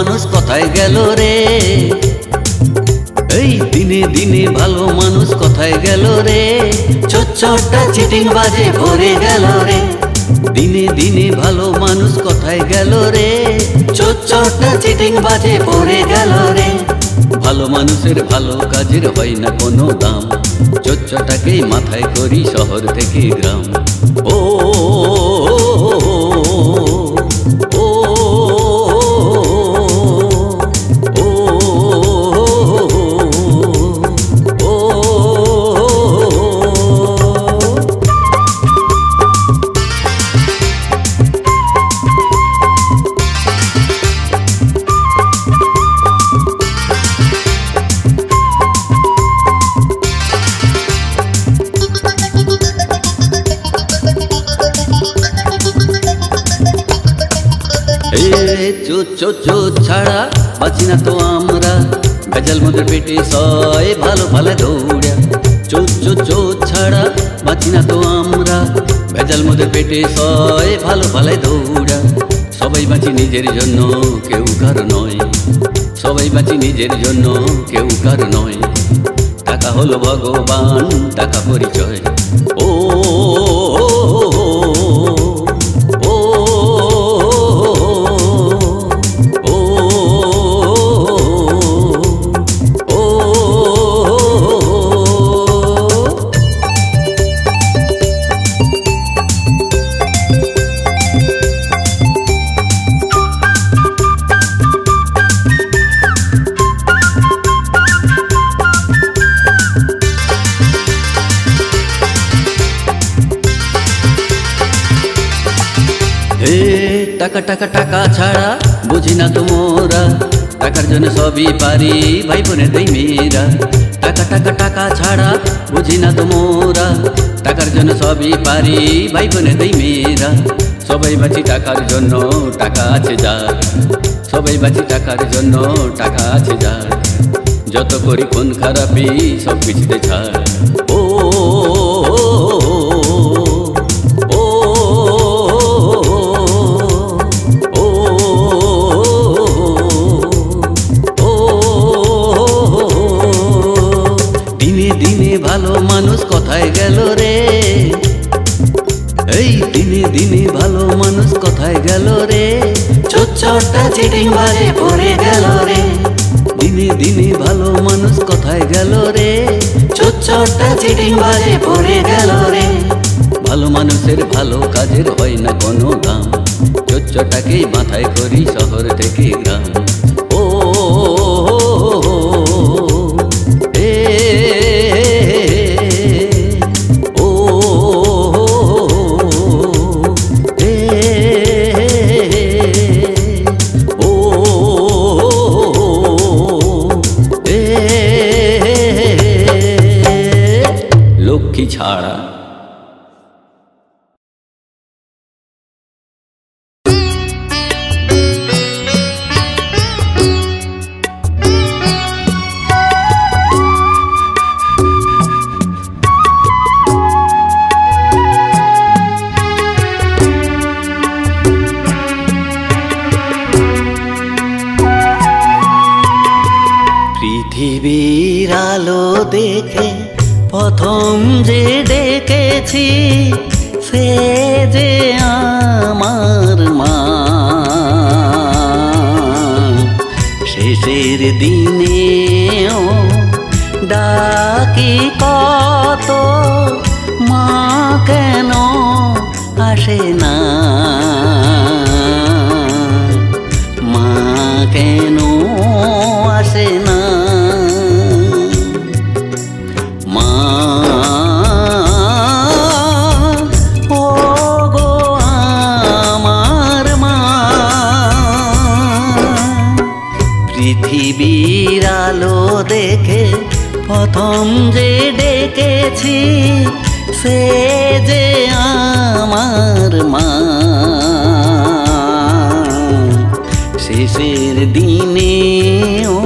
মানুষ কোথায় গেল রে? এই দিনে দিনে ভালো মানুষ কোথায় গেল রে? চোরটা চিটিং বাজে ভরে গেল রে। দিনে দিনে ভালো মানুষ কোথায় গেল রে? চোরটা চিটিং বাজে ভরে গেল রে। ভালো মানুষের ভালো কাজের হয় না কোনো দাম, চোরটাকেই মাথায় করি শহর থেকে গ্রাম। ও চোর ছাড়া বাঁচি না তো আমরা, ভেজাল মদের পেটে সয় ভালো ভালো দৌড়া। চোর ছাড়া বাঁচি না তো আমরা, ভেজাল মদের পেটে সয় ভালো ভালো দৌড়া। সবাই বাঁচি নিজের জন্য কেউ কার নয়, সবাই বাঁচি নিজের জন্য কেউ কার নয়। টাকা হলো ভগবান, টাকা পরিচয়। ও টাকা টাকা টাকা ছাড়া বুঝি না তোমরা, টাকার জন্য সবই পারি ভাই বোনের দেই মেয়েরা। টাকা টাকা টাকা ছাড়া বুঝি না তোমরা, টাকার জন্য সবই পারি ভাই বোনের দেই মেয়েরা। সবাই বাঁচি টাকার জন্য, টাকা আছে যার, সবাই বাঁচি টাকার জন্য, টাকা আছে যার। যত করি কোন খারাপি সব কিছুতে ছাড়। ও ভালো মানুষ কোথায় গেল রে? এই দিনে দিনে ভালো মানুষ কোথায় গেল রে? চোরটা চিটিং বাজে ভরে গেল রে। দিনে দিনে ভালো মানুষ কোথায় গেল রে? চোরটা চিটিং বাজে ভরে গেল রে। ভালো মানুষের ভালো কাজের হয় না কোনো দাম, চোরটাকেই মাথায় করি শহর থেকে গ্রাম। ও লক্ষ্মী ছাড়া পৃথিবীর আলো দেখে প্রথম যে ডেকেছি, সে যে আমার মা। শেষের দিনেও ডাকি কত, মা কেন আসে না, মা কেন আসে না। পৃথিবীর আলো দেখে প্রথম যে ডেকেছি, সে যে আমার মা। শেষের দিনেও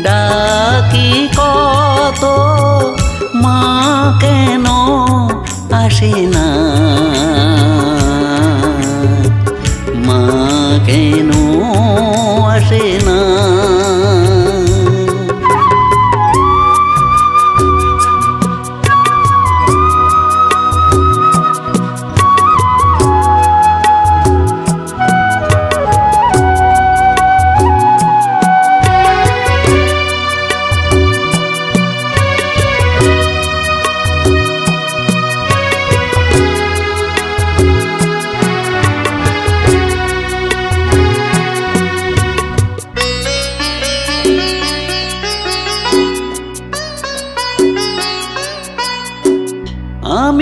ডাকি কত, মা কেন আসে না, মা কেন আসে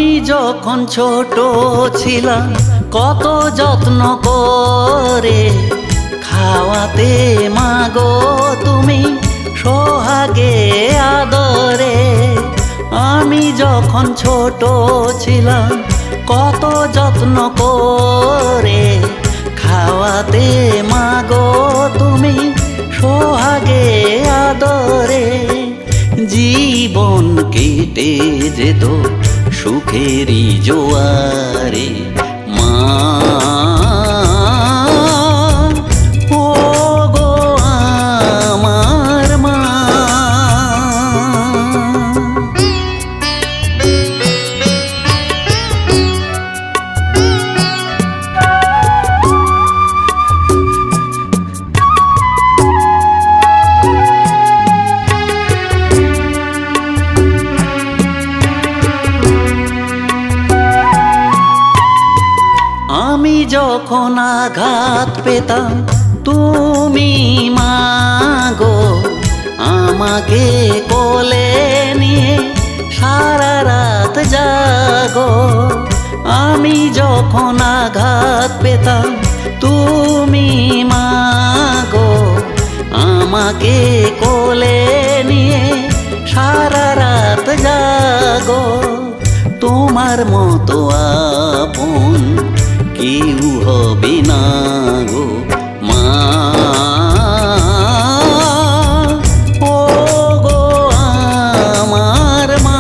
আমি যখন ছোট ছিলাম কত যত্ন করে খাওয়াতে মাগো তুমি সোহাগে আদরে। আমি যখন ছোট ছিলাম কত যত্ন করে খাওয়াতে মাগো তুমি সোহাগে আদরে। জীবন কেটে যেত সুখেরই জোয়ারে মা, ও গো আমার মা। আমি যখন আঘাত পেতাম তুমি মাগো আমাকে কোলে নিয়ে সারা রাত জাগো। আমি যখন আঘাত পেতাম তুমি মাগো আমাকে কোলে নিয়ে সারা রাত জাগো। তোমার মতো আপন কেউ হবে না গো মা, ও গো আমার মা।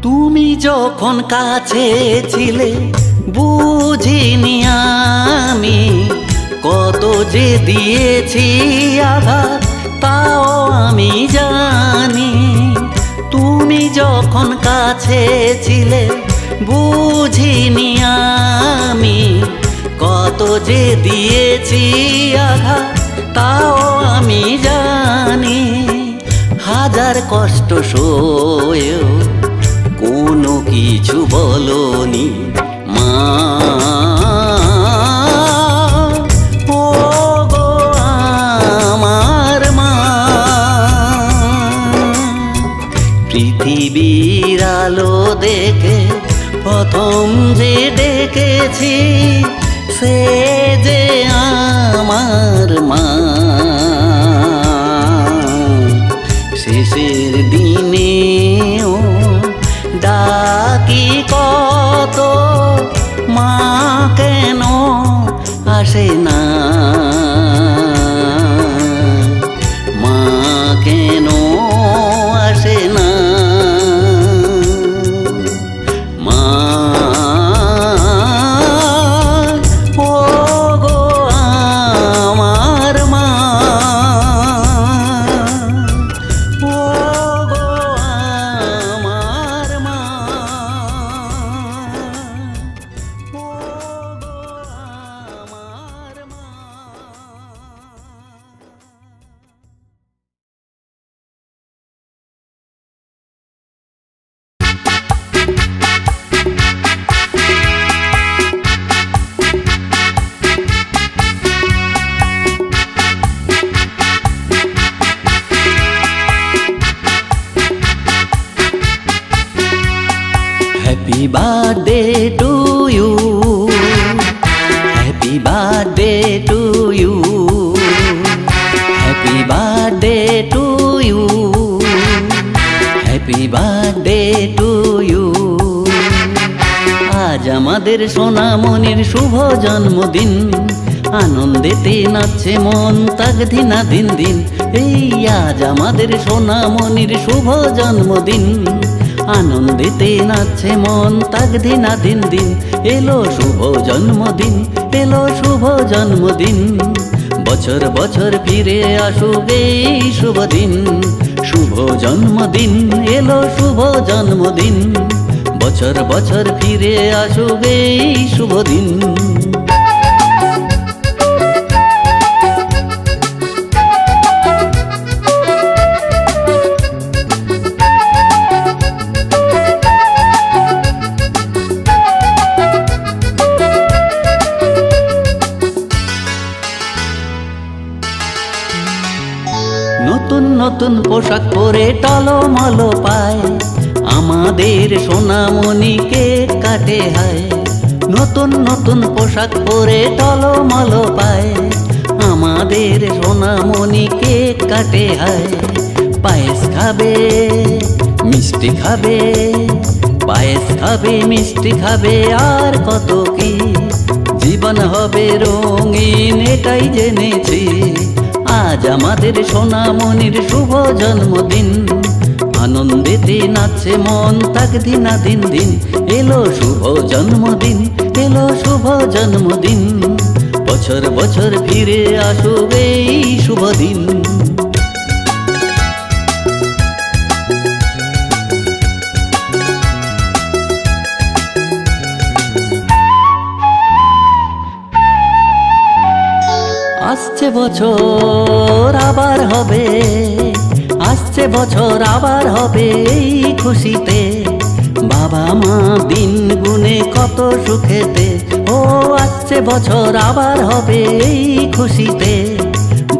তুমি যখন কাছে ছিলে বুঝিনি আমি কত যে দিয়েছি আঘাত তাও আমি জানি। তুমি যখন কাছে ছিলে বুঝিনি আমি কত যে দিয়েছি আঘাত তাও আমি জানি। হাজার কষ্ট সয়েও কোনো কিছু বলনি মা, ও গো আমার মা। পৃথিবীর আলো দেখে প্রথম যে ডেকেছি সে যে আমার মা। শেষের দিনেও ডাকি কত মা কেন আসে না, মা কেন আসে না। মা, ও গো আমার মা, ও গো আমার মা, ও গো আমার মা। Happy birthday to you, happy birthday to you, happy birthday to you, happy birthday to you। আজ আমাদের সোনামণির শুভ জন্মদিন, আনন্দেতে নাচছে মন তাগধিনা দিন দিন। এই আজ আমাদের সোনামণির শুভ জন্মদিন, আনন্দেতে নাচছে মন তাগধিনা দিন দিন। এলো শুভ জন্মদিন, এলো শুভ জন্মদিন। বছর বছর ফিরে আসুক এই শুভ দিন, শুভ জন্মদিন এলো শুভ জন্মদিন, বছর বছর ফিরে আসুক এই শুভ দিন। নতুন নতুন পোশাক পরে টলমলো পায় আমাদের সোনামণিকে কাটে হায়, নতুন নতুন পোশাক পরে টলমলো পায় আমাদের সোনামণিকে কাটে হায়। পায়েস খাবে মিষ্টি খাবে, পায়েস খাবে মিষ্টি খাবে আর কত কি, জীবন হবে রঙিন এটাই জেনেছি। আজ আমাদের সোনামণির শুভ জন্মদিন, আনন্দেতে নাচছে মন তাক দিনা দিন দিন, এলো শুভ জন্মদিন এলো শুভ জন্মদিন, বছর বছর ফিরে আসুক এই শুভ দিন। আসছে বছর আবার হবে, আসছে বছর আবার হবে এই খুশিতে, বাবা মা দিন গুনে কত সুখেতে। ও আসছে বছর আবার হবে এই খুশিতে,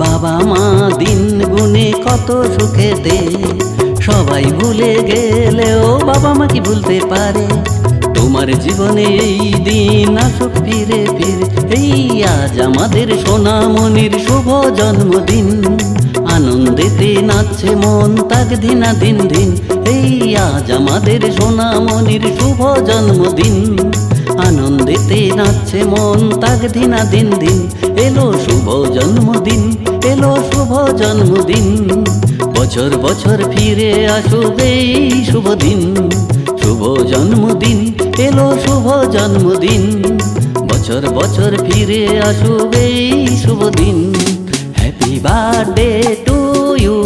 বাবা মা দিন গুনে কত সুখেতে। সবাই ভুলে গেলেও বাবা মা কি ভুলতে পারে, তোমার জীবনে এই দিন আসুক ফিরে ফিরে। এই আজ আমাদের সোনামণির শুভ জন্মদিন, আনন্দেতে নাচছে মন তাক দিনা দিন দিন। এই আজ আমাদের সোনামণির শুভ জন্মদিন, আনন্দেতে নাচছে মন তাক দিনা দিন দিন, এলো শুভ জন্মদিন এলো শুভ জন্মদিন, বছর বছর ফিরে আসুক এই শুভ দিন, শুভ জন্মদিন এলো শুভ জন্মদিন, বছর বছর ফিরে আসুক এই শুভ দিন। Happy birthday to you,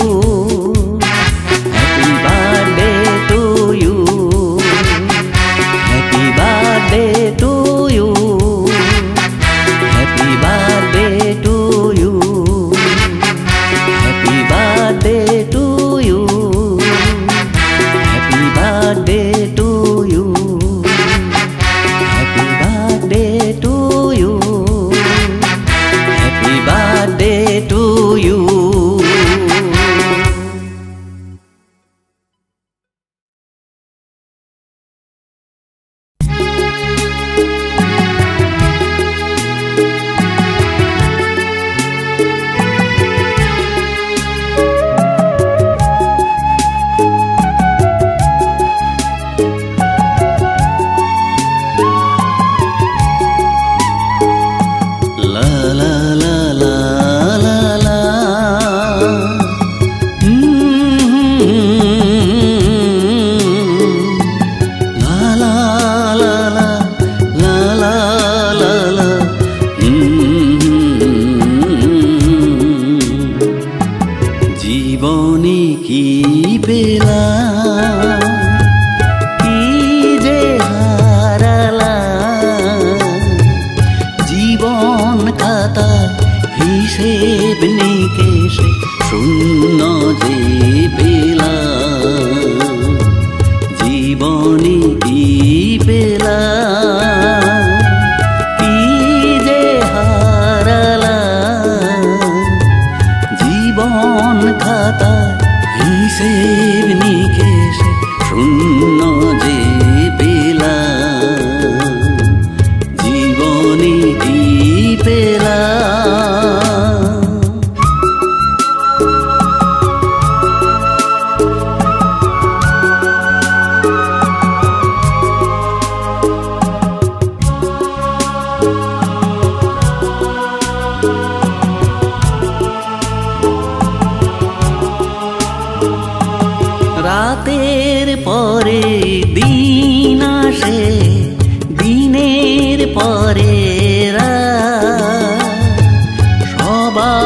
happy birthday to you, happy birthday to you, happy birthday to you, happy birthday to you, happy birthday to you, happy birthday to you, happy birthday to you. জীবনে কি পেলাম, কি যে হারালাম, জীবন খাতা হিসেব নিকেশে শূন্য যে পেলাম, জীবনে কি পেলাম, কি যে হারালাম, জীবন খাতা হিসেব নিকেশে শূন্য যে পেলাম, জীবনে কি পেলাম। রাতের পরে দিন আসে, দিনের পরে রাত, সবার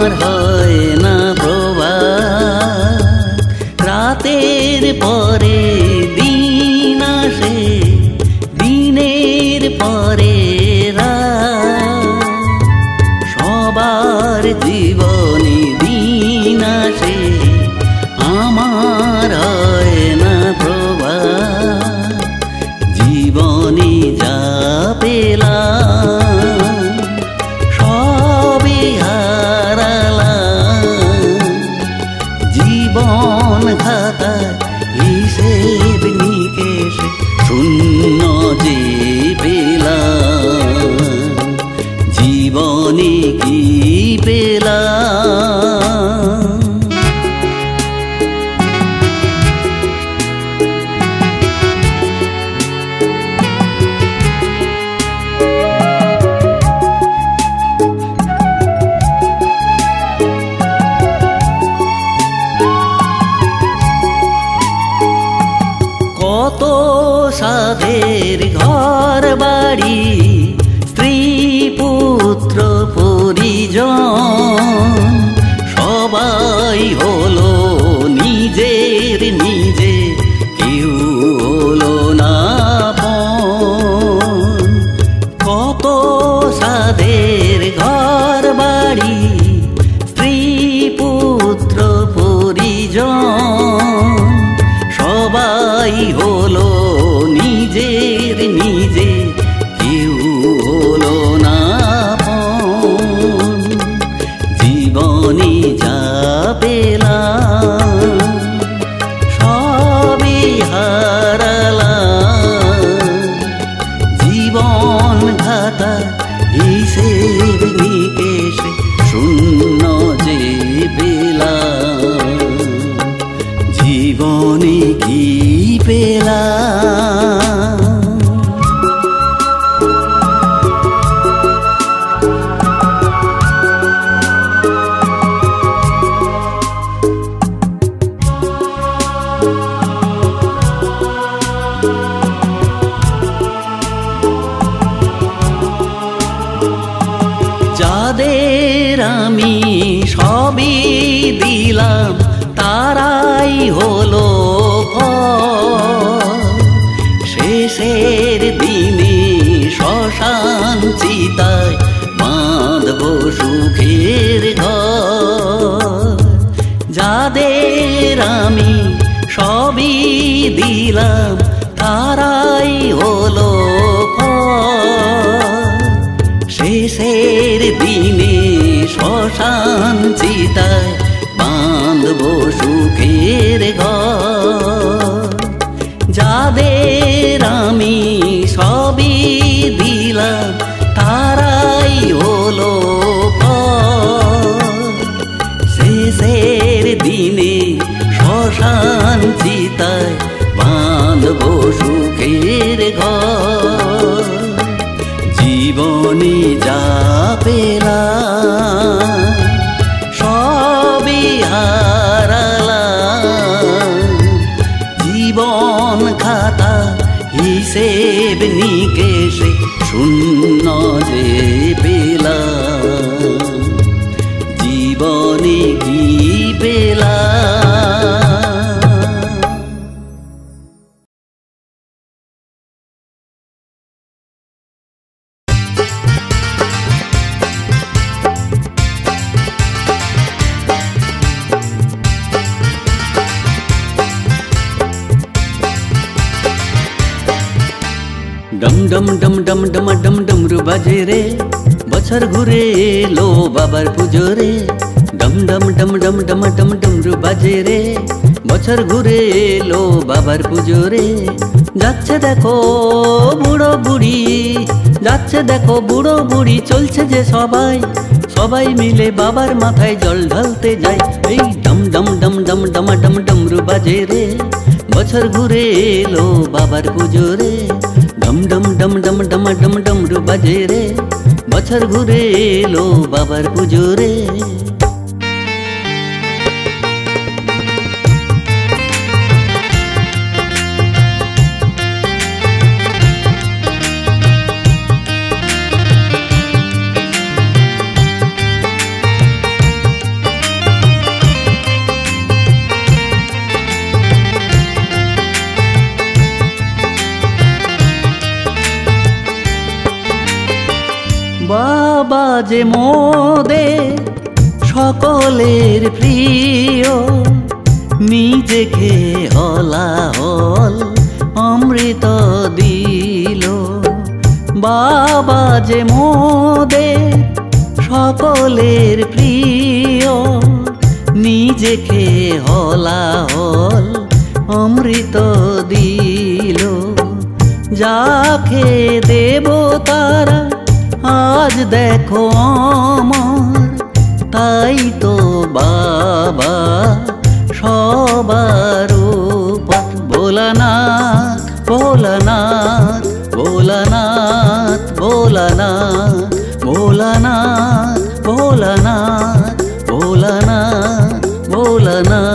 আমার হয় না প্রভাত, রাতের পরে দিন আসে, দিনের পরে রাত, সবার জীবনে দিন আসে, আমার হয় না প্রভাত। জীবনে যা পেলাম সবই হারালাম, জীবন খাতায় হিসেব নিকেশ শূন্য যে পেলাম, জীবনে কি পেলাম। কত সাধের ঘর বাড়ি, স্ত্রী পুত্র পরিজন, সবাই হলো নিজের নিজে, কেউ হলো না আপন। কত সাধের ঘর বাড়ি, স্ত্রী পুত্র পরিজন, সবাই হলো নিজের নিজে, কেউ হলো না আপন। জীবনে যা পেলাম সবই হারালাম, জীবন খাতা হিসেব নিকেশ শূন্য যে পেলাম, জীবনে কি পেলাম। যাদের আমি সবই দিলাম, তারাই হলো শেষের দিনে শ্মশান চিতায় বাঁধব সুখের ঘর। যাদের আমি সবই দিলাম, তারাই হলো শেষের দিনে শ্মশান চিতায় বাঁধব সুখের ঘর। যাদের আমি সবই দিলাম, তারাই হলো শেষের দিনে শ্মশান চিতায় বাঁধব সুখের ঘর। জীবনে যা পেলাম সবই হারালাম, জীবন খাতা হিসেব নিকেশে শূন্য যে পেলাম, জীবনে কি পেলাম। ডম ডম ডম ডম ডম ডম ডমরু বাজে রে, বছর ঘুরে এলো বাবার পুজো রে। ডম ডম ডম ডম ডম ডম ডমরু বাজে রে, বছর ঘুরে এলো বাবার পুজো রে। যাচ্ছে দেখো বুড়ো বুড়ি, যাচ্ছে দেখো বুড়ো বুড়ি, চলছে যে সবাই, সবাই মিলে বাবার মাথায় জল ঢালতে যায়। এই ডম ডম ডম ডম ডম ডম ডমরু বাজে রে, বছর ঘুরে এলো বাবার পুজো রে। ডম ডম ডম ডম ডম ডম ডমরু বাজে রে, বছর ঘুরে এলো বাবার পুজো রে। যে মোদের সকলের প্রিয়, নিজেকে হলাহল অমৃত দিল। বাবা যে মোদের সকলের প্রিয়, নিজেকে হলাহল অমৃত দিল। যাকে দেব তারা আজ দেখো আমার, তাই তো বাবা সবার উপর। ভোলানাথ ভোলানাথ ভোলানাথ ভোলানাথ ভোলানাথ ভোলানাথ ভোলানাথ ভোলানাথ।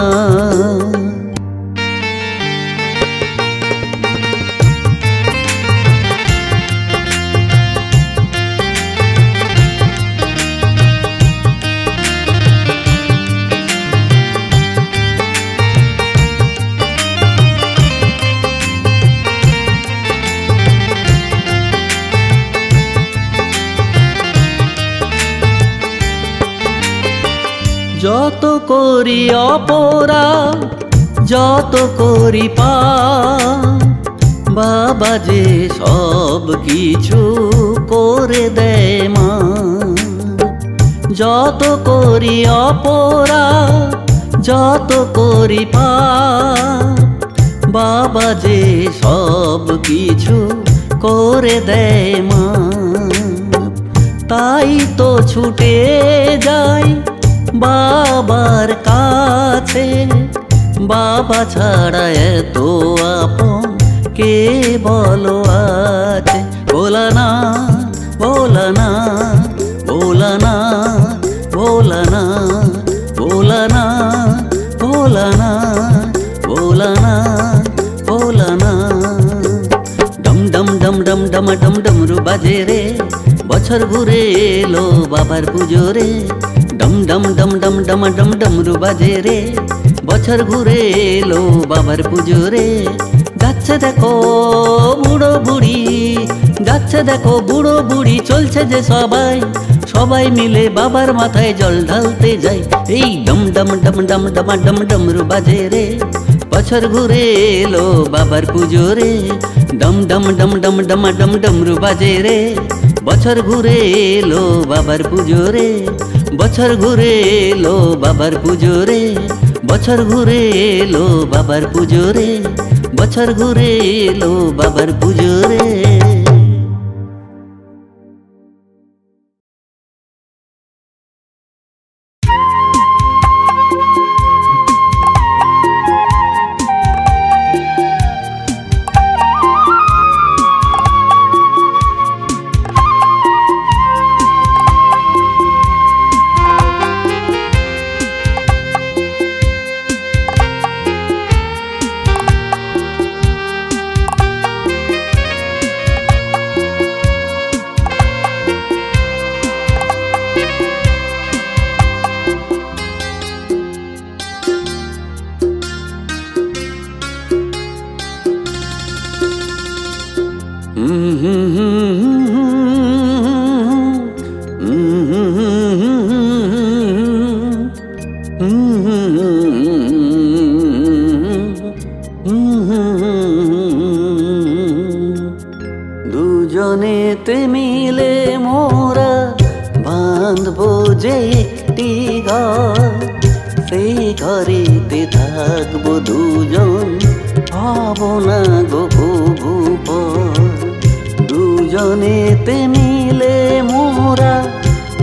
যত করি অপরাধ, যত করি পাপ, বাবা যে সব কিছু করে দেয় মা। যত করি অপরাধ, যত করি পাপ, বাবা যে সব কিছু করে দেয় মা। তাই তো ছুটে যাই বাবার কাছে, বাবা ছাড়া এত আপন কে বলো আছে। ভোলানাথ ভোলানাথ ভোলানাথ ভোলানাথ ভোলানাথ ভোলানাথ ভোলানাথ ভোলানাথ। ডম ডম ডম ডম ডম ডম ডমরু বাজে রে, বছর ঘুরে এলো বাবার পুজো রে। ডম ডম ডম ডম ডম ডম ডমরু বাজে রে, বছর ঘুরে এলো বাবার পুজো রে। যাচ্ছে দেখো বুড়ো বুড়ি, যাচ্ছে দেখো বুড়ো বুড়ি, চলছে যে সবাই, সবাই মিলে বাবার মাথায় জল ঢালতে যায়। এই ডম ডম ডম ডম ডম ডম ডমরু বাজে রে, বছর ঘুরে এলো বাবার পুজো রে। ডম ডম ডম ডম ডম ডম ডমরু বাজে রে, বছর ঘুরে এলো বাবার পুজো রে। বছর ঘুরে এলো বাবার পুজো রে, বছর ঘুরে এলো বাবার পুজো রে, বছর ঘুরে এলো বাবার পুজো রে। দুজনেতে মিলে মোরা বাঁধবো যে একটি ঘর, সেই ঘরেতে থাকবো দুজন, হব না গো ভূপর। দুজনেতে মিলে মোরা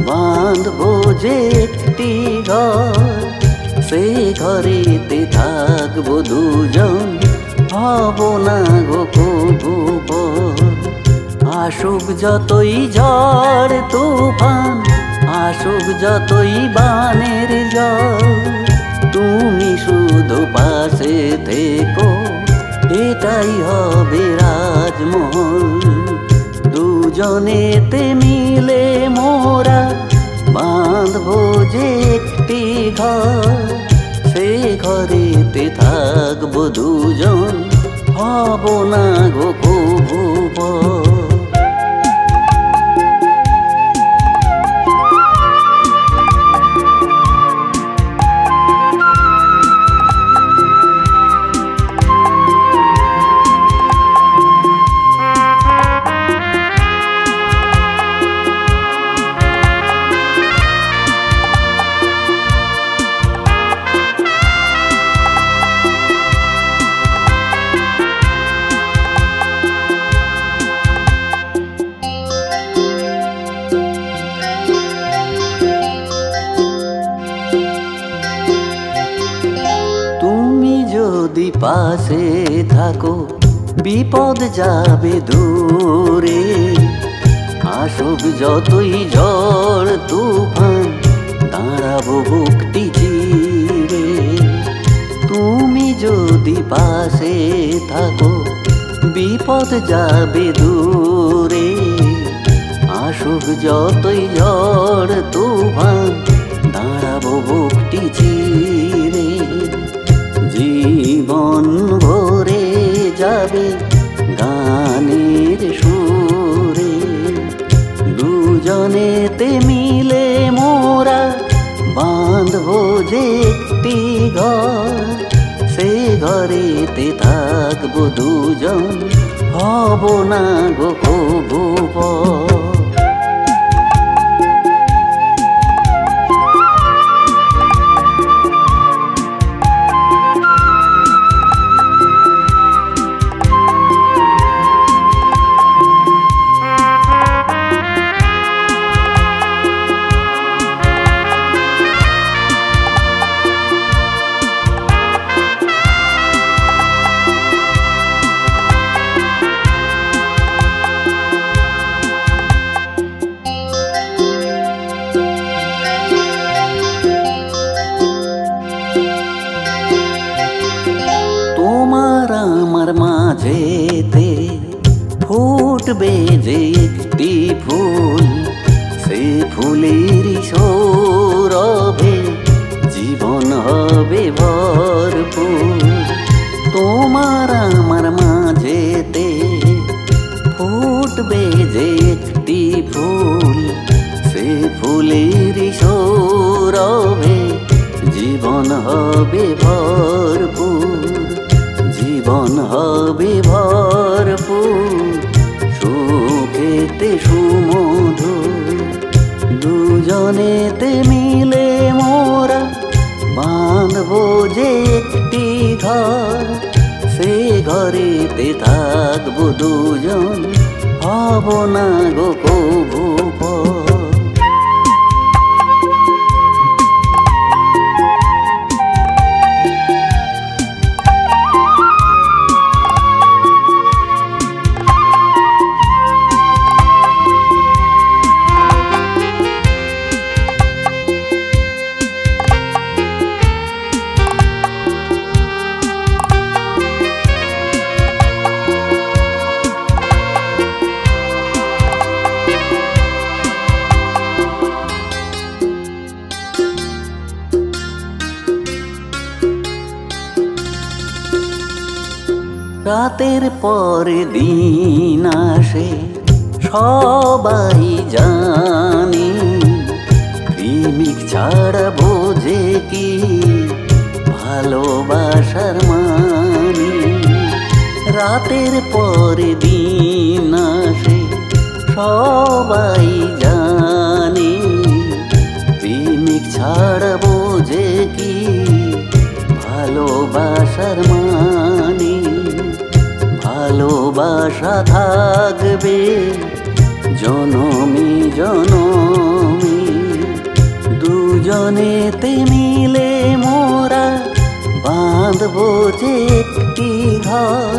বাঁধবো যে একটি ঘর, সেই ঘরেতে থাকবো দুজন, হব না গো ভূপর। আসুক যতই ঝড় তুফান, আসুক যতই বানের জল, তুমি শুধু পাশে থেকো, এটাই হবে রাজমহল। দুজনেতে মিলে মোরা বাঁধবো যে একটি ঘর, সে ঘরেতে থাকবো দুজন, হব না গো ভূপর। যদি পাশে থাকো বিপদ যাবে দূরে। আসুক যতই ঝড় তুফান দাঁড়াবো বুকটি চিরে। তুমি যদি পাশে থাকো বিপদ যাবে দূরে। আসুক যতই ঝড় তুফান দাঁড়াবো বুকটি চিরে। জীবন ভরে যাবে গানের সুরে। দুজনেতে মিলে মোরা বাঁধবো যে একটি ঘর। সে ঘরেতে থাকবো দুজন, হব না গো কবু পর। আমার মাঝেতে ফুটবে যে একটি ফুল। সে ফুলের সৌরভে জীবন হবে ভরপুর। তোমার আমার মাঝেতে ফুটবে যে একটি ফুল। সে ফুলের সৌরভে জীবন হবে ভরপুর। জীবন হবে ভরপুর সুখেতে সুমধুর। দুজনেতে মিলে মোরা বাঁধবো যে একটি ঘর। সে ঘরেতে থাকবো দুজন, হব না গো কবু পর। রাতের পরে দিন আসে সবাই জানে। প্রেমিক ছাড়া বোঝে কি ভালোবাসার মানে। রাতের পরে দিন আসে সবাই জানে। প্রেমিক ছাড়া বোঝে কি ভালোবাসার মানে। ভালোবাসা থাকবে জনমে জনমে। দুজনেতে মিলে মোরা বাঁধবো যে একটি ঘর।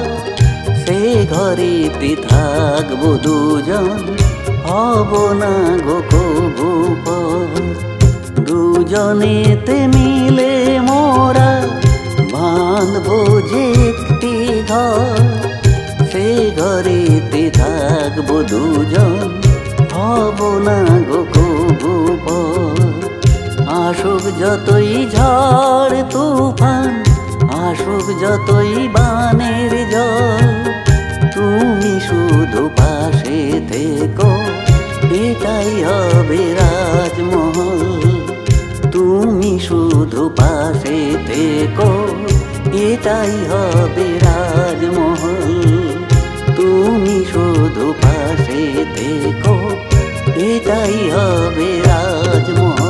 সে ঘরেতে থাকবো দুজন, হব না গো কবু পর। দুজনেতে মিলে মোরা বাঁধবো যে একটি ঘর। সে ঘরেতে থাকবো দুজন, হব না গো কবু পর। আসুক যতই ঝড় তুফান, আসুক যতই বানের জল, তুমি শুধু পাশে থেকো, এটাই হবে রাজমহল। তুমি শুধু পাশে থেকো, এটাই হবে রাজমহল। তুমি শুধু পাশে থেকো, এটাই হবে রাজমহল।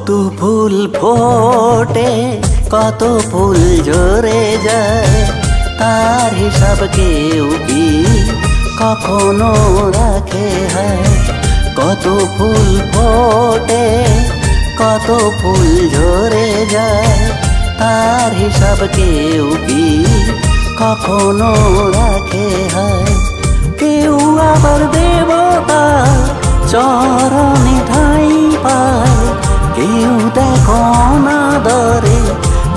কত ফুল ফোটে কত ফুল ঝরে যায়, তার হিসাব কেউ কি কখনো রাখে হয়। কত ফুল ফোটে কত ফুল ঝরে যায়, তার হিসাব কেউ কি কখনো রাখে হয়। কেউ আবার দেবতা চরণে ঠাঁই পায়, কেউ দেখো অনাদরে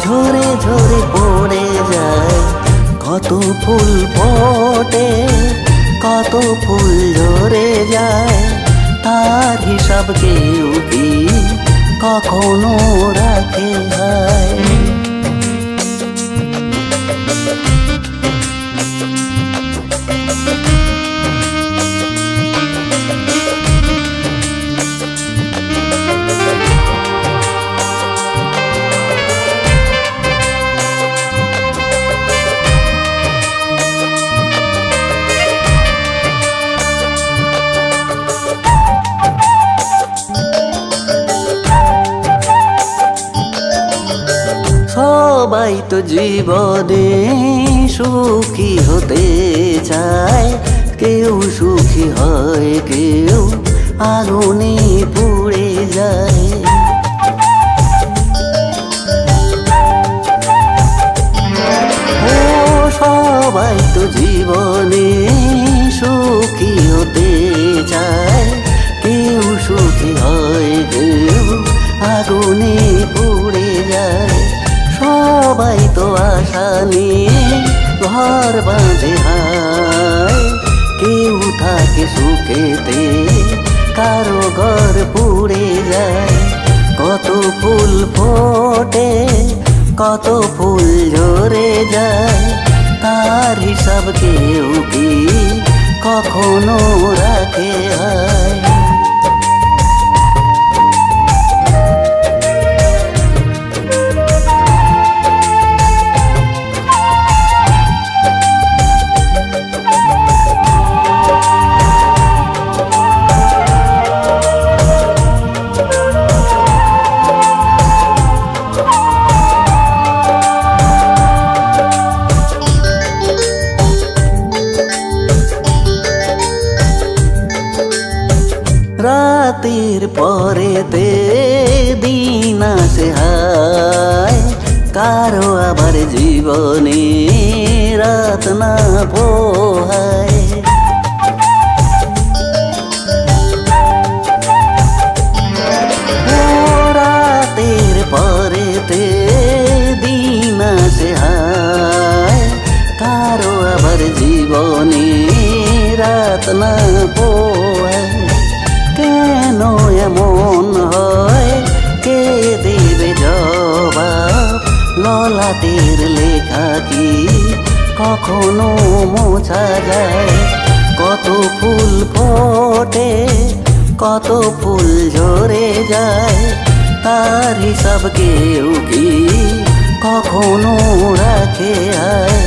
ঝরে ঝরে পড়ে যায়। কত ফুল ফোটে কত ফুল ঝরে যায়, তার হিসাব কেউ কি কখনো রাখে হয়। সবাই তো জীবনে সুখী হতে চায়, কেউ সুখী হয় কেউ আগুনে পুড়ে যায়। ও সবাই তো জীবনে সুখী হতে চায়, কেউ সুখী হয় কেউ আগুনে পুড়ে যায়। সবাই তো আশা নিয়ে ঘর বাঁধে হায়, কেউ থাকে সুখেতে কারো ঘর পুড়ে যায়। কত ফুল ফোটে কত ফুল ঝরে যায়, তার হিসাব কেউ কি কখনো রাখে হয়। রাতের পরেতে দিন আসে হায়, কারো আবার জীবনে রাত না পোহায়। রাতের পরেতে দিন আসে হায়, কারো আবার জীবনে রাত না পোহায়। কেন এমন হয় কে দেবে জবাব, ললাটের লেখা কি কখনো মোছা যায়। কত ফুল ফোটে কত ফুল ঝরে যায়, তার হিসাব কেউ কি কখনো রাখে হয়।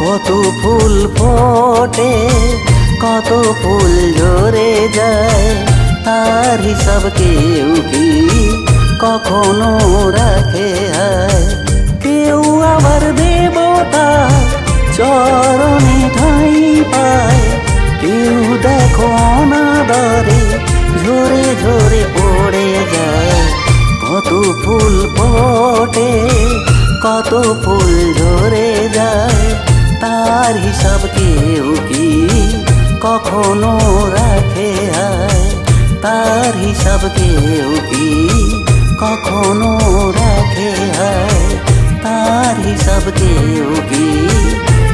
কত ফুল ফোটে কত ফুল ঝরে যায়, তার হিসাব কেউ কি কখনো রাখে হয়। কেউ আবার দেবতা চরণে ঠাঁই পায়, কেউ দেখো অনাদরে ঝরে ঝরে পড়ে যায়। কত ফুল ফোটে কত ফুল ঝরে যায়, তার হিসাব কেউ কি কখনো রাখে হয়। তার হিসাব কেউ কি কখনো রাখে হয়, তার হিসাব কেউ কি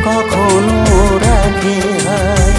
কখনো রাখে হয়।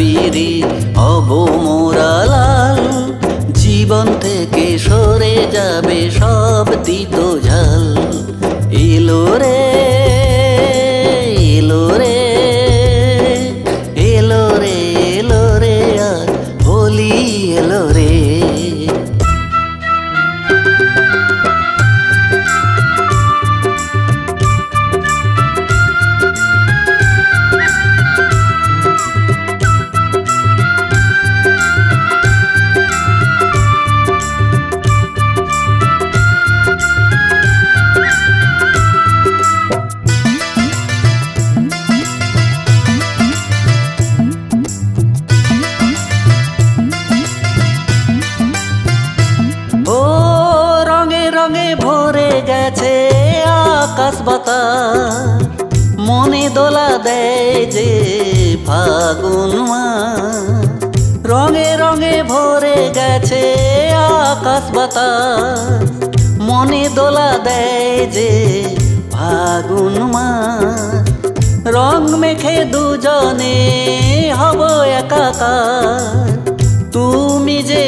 আবিরে হব মোরা লাল। জীবন থেকে সরে যাবে সব তিতো ঝাল। এলো রে এলো রে এলো রে এলো রে আর হোলি এলো রে। ভরে গেছে আকাশ বাতাস, মনে দোলা দেয় যে ফাগুন মাস। রঙে রঙে ভরে গেছে আকাশ বাতাস, মনে দোলা দেয় যে ফাগুন মাস। রং মেখে দুজনে হব একাকার, তুমি যে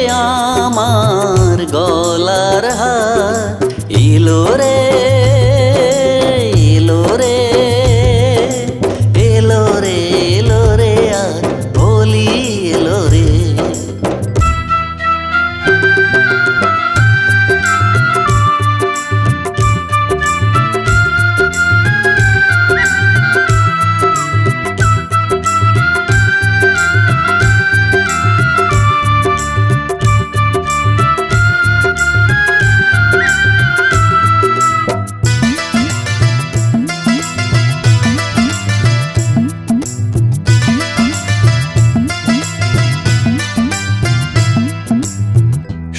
আমার গলার হার। এলো রে এলো রে এলো রে এলো রে আর হোলি এলো রে।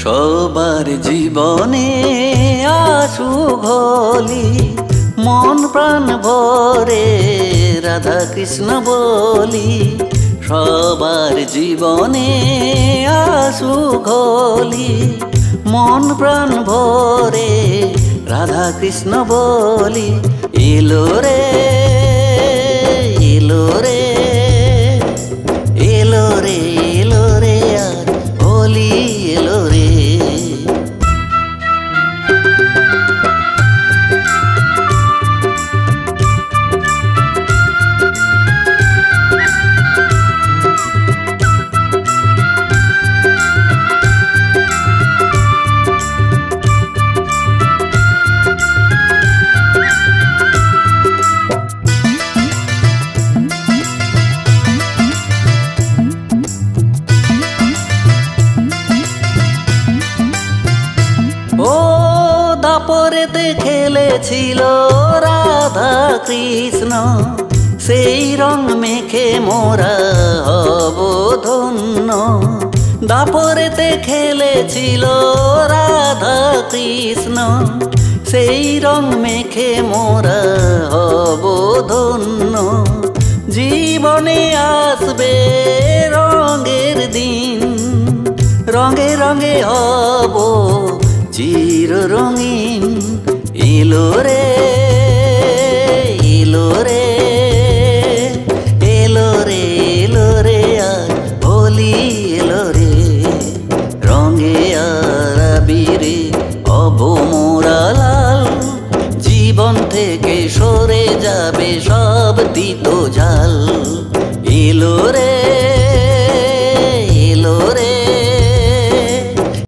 সবার জীবনে আসুক হোলি, মন প্রাণ ভরে রাধা কৃষ্ণ বলি। সবার জীবনে আসুক হোলি, মন প্রাণ ভরে রাধা কৃষ্ণ বলি। এলো রে এলো রে এলো রে এলো রে আর হোলি এলো রে। ও দাপরেতে খেলেছিল রাধা কৃষ্ণ, সেই রং মেখে মোরা হব ধন্য। দাপরেতে খেলেছিল রাধা কৃষ্ণ, সেই রং মেখে মোরা হব ধন্য। জীবনে আসবে রঙের দিন, রঙে রঙে হব চির রঙিন। এলো রে এলো রে এলো রে এলো রে আর হোলি এলো রে। রঙে আর আবিরে হব মোরা লাল। জীবন থেকে সরে যাবে সব তিতো ঝাল। এলো রে